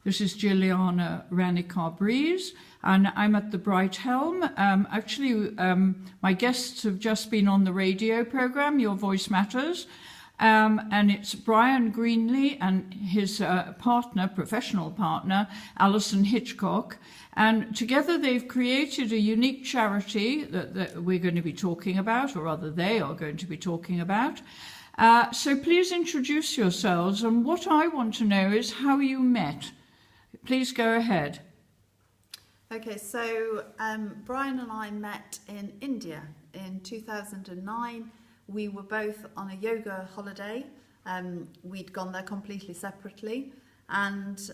This is Jilliana Ranicar-Breese, and I'm at the Bright Helm. My guests have just been on the radio programme, Your Voice Matters, and it's Brian Greenlee and his professional partner, Alison Hitchcock. And together they've created a unique charity that we're going to be talking about, or rather they are going to be talking about. So please introduce yourselves, and what I want to know is how you met. Please go ahead. Okay, so Brian and I met in India in 2009. We were both on a yoga holiday. We'd gone there completely separately, and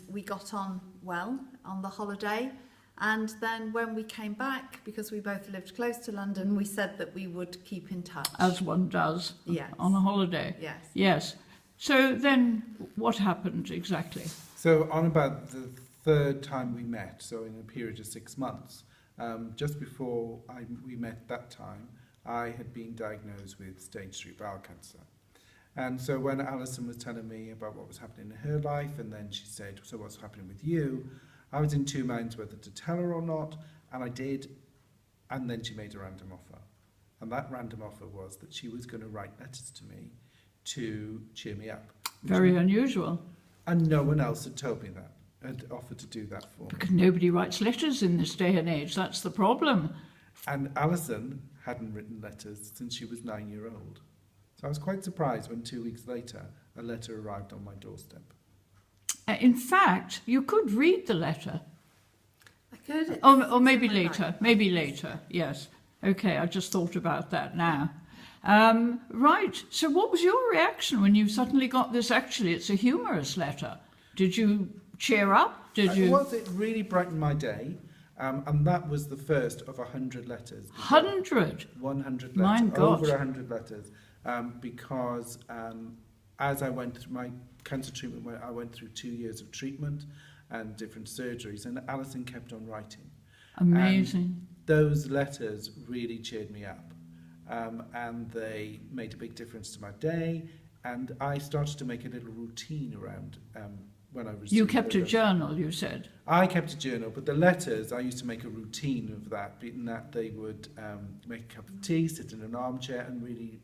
we got on well on the holiday. And then when we came back, because we both lived close to London, we said that we would keep in touch. As one does, yes. On a holiday. Yes. Yes. So then what happened exactly? So on about the third time we met, so in a period of 6 months, just before we met that time, I had been diagnosed with stage 3 bowel cancer. And so when Alison was telling me about what was happening in her life, and then she said, so what's happening with you? I was in two minds whether to tell her or not, and I did, and then she made a random offer. And that random offer was that she was going to write letters to me to cheer me up. Very unusual. And no one else had told me that, had offered to do that for me. Because nobody writes letters in this day and age, that's the problem. And Alison hadn't written letters since she was 9-year-old. So I was quite surprised when 2 weeks later a letter arrived on my doorstep. In fact, you could read the letter. I could. Or maybe later, yes. Okay, I just thought about that now. Right, so what was your reaction when you suddenly got this? Actually, it's a humorous letter. Did you cheer up? It really brightened my day. And that was the first of 100 letters. 100? 100 letters. My God. Over 100 letters. Because as I went through my cancer treatment, I went through 2 years of treatment and different surgeries, and Alison kept on writing. Amazing. And those letters really cheered me up. And they made a big difference to my day. And I started to make a little routine around when I received. You kept a journal, you said? I kept a journal, but the letters, I used to make a routine of that, being that they would make a cup of tea, sit in an armchair, and really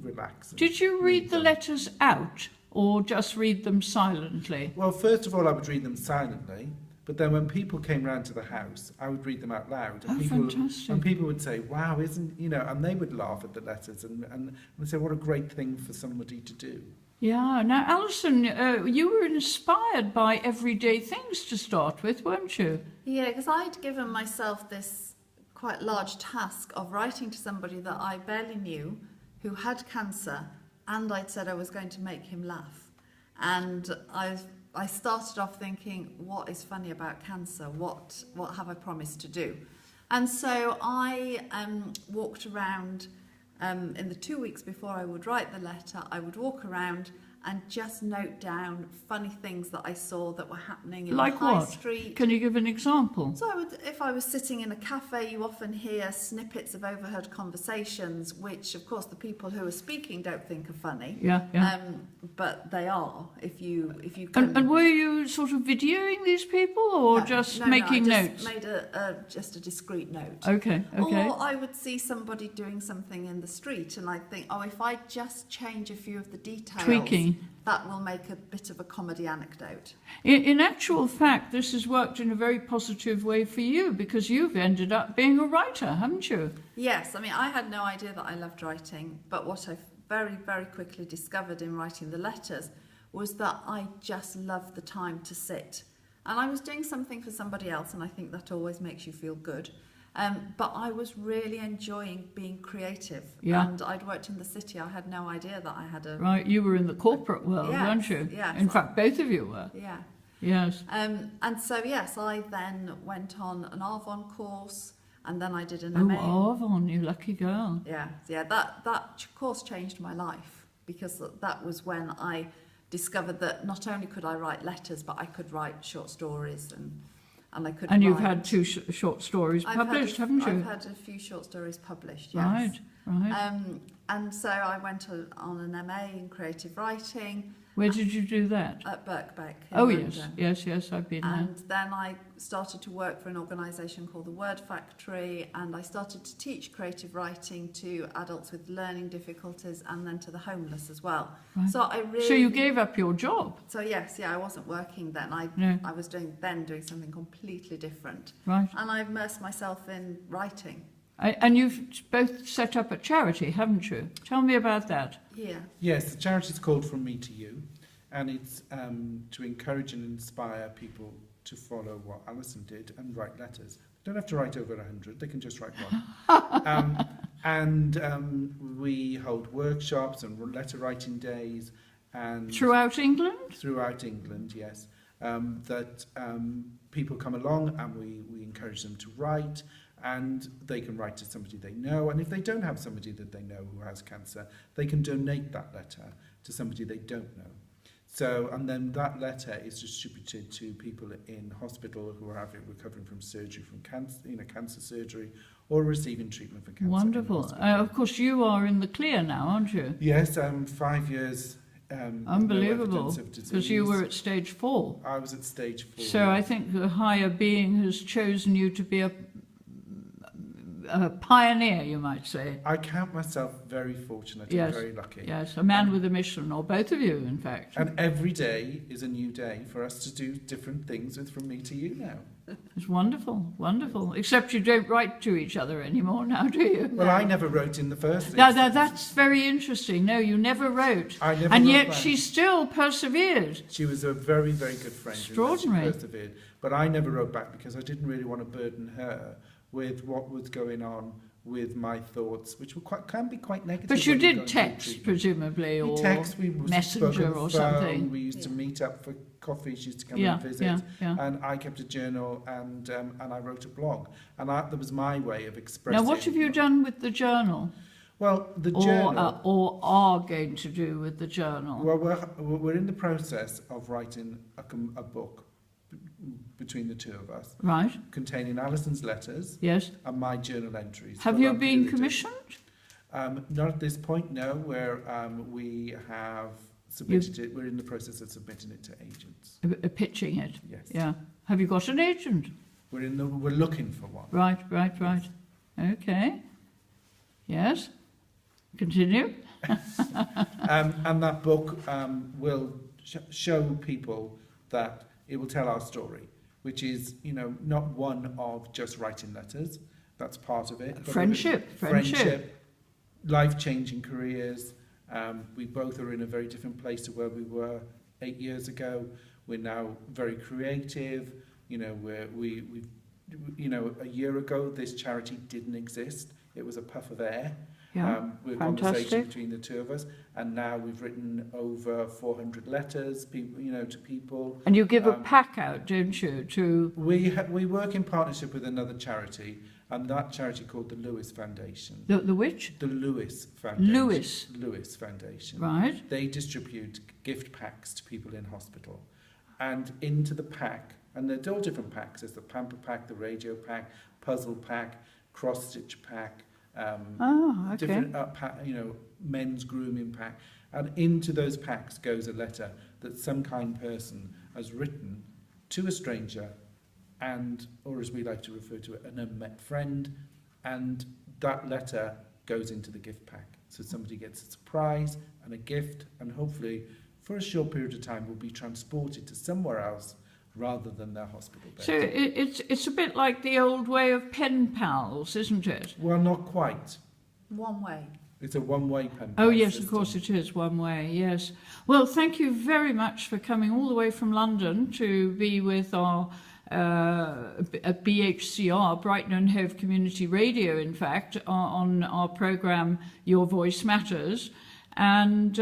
relax. Did you read the letters out, or just read them silently? Well, first of all, I would read them silently, but then when people came round to the house, I would read them out loud. And Fantastic. And people would say, wow, and they would laugh at the letters and say, what a great thing for somebody to do. Yeah. Now, Alison, you were inspired by everyday things to start with, weren't you? Yeah, because I'd given myself this quite large task of writing to somebody that I barely knew, who had cancer, and I'd said I was going to make him laugh. And I started off thinking, what is funny about cancer? What have I promised to do? And so I walked around in the 2 weeks before I would write the letter. I would walk around and just note down funny things that I saw that were happening in the high street. Can you give an example? So if I was sitting in a cafe, you often hear snippets of overheard conversations, which of course the people who are speaking don't think are funny. Yeah. But they are, if you can. And were you sort of videoing these people, or making notes? I just made a discreet note. Okay. Or I would see somebody doing something in the street, and I'd think, if I just change a few of the details, tweaking, that will make a bit of a comedy anecdote. In actual fact, this has worked in a very positive way for you, because you've ended up being a writer, haven't you? Yes, I had no idea that I loved writing, but what I very, very quickly discovered in writing the letters was that I just loved the time to sit. And I was doing something for somebody else, and I think that always makes you feel good. But I was really enjoying being creative. Yeah. And I'd worked in the city. I had no idea that I had a... Right, you were in the corporate world, yes, weren't you? Yes. In fact, both of you were. Yeah. Yes. And so, yes, I then went on an Arvon course, and then I did an MA. Oh, Arvon, you lucky girl. Yeah, that course changed my life, because that was when I discovered that not only could I write letters, but I could write short stories, and I could. And you've had two short stories published, haven't you? I've had a few short stories published. Yes. Right. And so I went on an MA in creative writing, Where did you do that? At Birkbeck. Oh, yes, I've been there. And then I started to work for an organisation called the Word Factory, and I started to teach creative writing to adults with learning difficulties and then to the homeless as well. Right. So you gave up your job? So yes, I wasn't working then. I was doing something completely different. Right. And I immersed myself in writing. And you've both set up a charity, haven't you? Tell me about that. Yeah. Yes, the charity is called From Me to You, and it's to encourage and inspire people to follow what Alison did and write letters. They don't have to write over 100, they can just write one. We hold workshops and letter writing days. And throughout England? Throughout England, yes. People come along and we encourage them to write, and they can write to somebody they know, and if they don't have somebody that they know who has cancer, they can donate that letter to somebody they don't know. So, and then that letter is distributed to people in hospital who are recovering from surgery, from cancer surgery, or receiving treatment for cancer. Wonderful. Of course, you are in the clear now, aren't you? Yes, 5 years. Unbelievable, because you were at stage 4. I was at stage 4. So I think the higher being has chosen you to be a pioneer, you might say. I count myself very fortunate yes. and very lucky. Yes, a man with a mission, or both of you, in fact. And every day is a new day for us to do different things with From Me to You now. It's wonderful, wonderful. Except you don't write to each other anymore now, do you? Well, I never wrote in the first instance. That's very interesting. No, you never wrote. I never and wrote yet back. She still persevered. She was a very, very good friend. Extraordinary. She persevered. But I never wrote back because I didn't really want to burden her with what was going on with my thoughts, which were can be quite negative. But you did text, presumably, or messenger or something. We used to meet up for coffee. She used to come and visit, and I kept a journal, and I wrote a blog, and that was my way of expressing. Now, what have you done with the journal? Well, the journal, or are going to do with the journal? Well, we're in the process of writing a book between the two of us, right? Containing Alison's letters, yes, and my journal entries. Have you been commissioned? Not at this point, no. Where we have submitted it. We're in the process of submitting it to agents. Pitching it. Yes. Yeah. Have you got an agent? We're looking for one. Right. Yes. Okay. Yes. Continue. And that book will show people that it will tell our story, which is, not one of just writing letters. That's part of it. Friendship, life-changing careers. We both are in a very different place to where we were 8 years ago. We're now very creative. A year ago, this charity didn't exist. It was a puff of air. With conversation between the two of us, and now we've written over 400 letters, to people. And you give a pack out, don't you? We work in partnership with another charity, and that charity called the Lewis Foundation. The which? The Lewis Foundation. Lewis Foundation. Right. They distribute gift packs to people in hospital, and into the pack, and they're all different packs. There's the pamper pack, the radio pack, puzzle pack, cross stitch pack. Different men's grooming pack, and into those packs goes a letter that some kind person has written to a stranger, or as we like to refer to it, an unmet friend, and that letter goes into the gift pack. So somebody gets a surprise and a gift, and hopefully for a short period of time will be transported to somewhere else rather than their hospital bed. So it's a bit like the old way of pen pals, isn't it? Well, not quite. One way. It's a one-way pen pal. Oh, yes, system. Of course it is one way, yes. Well, thank you very much for coming all the way from London to be with our at BHCR, Brighton and Hove Community Radio, in fact, on our programme Your Voice Matters. And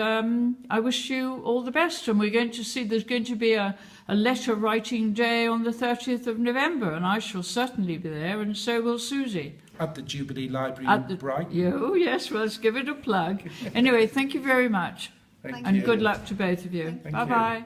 I wish you all the best. And we're going to see there's going to be a letter writing day on the 30th of November, and I shall certainly be there, and so will Susie. At the Jubilee Library in Brighton. Oh, yes, well, let's give it a plug. Anyway, thank you very much. Thank and you. Good luck to both of you. Bye-bye.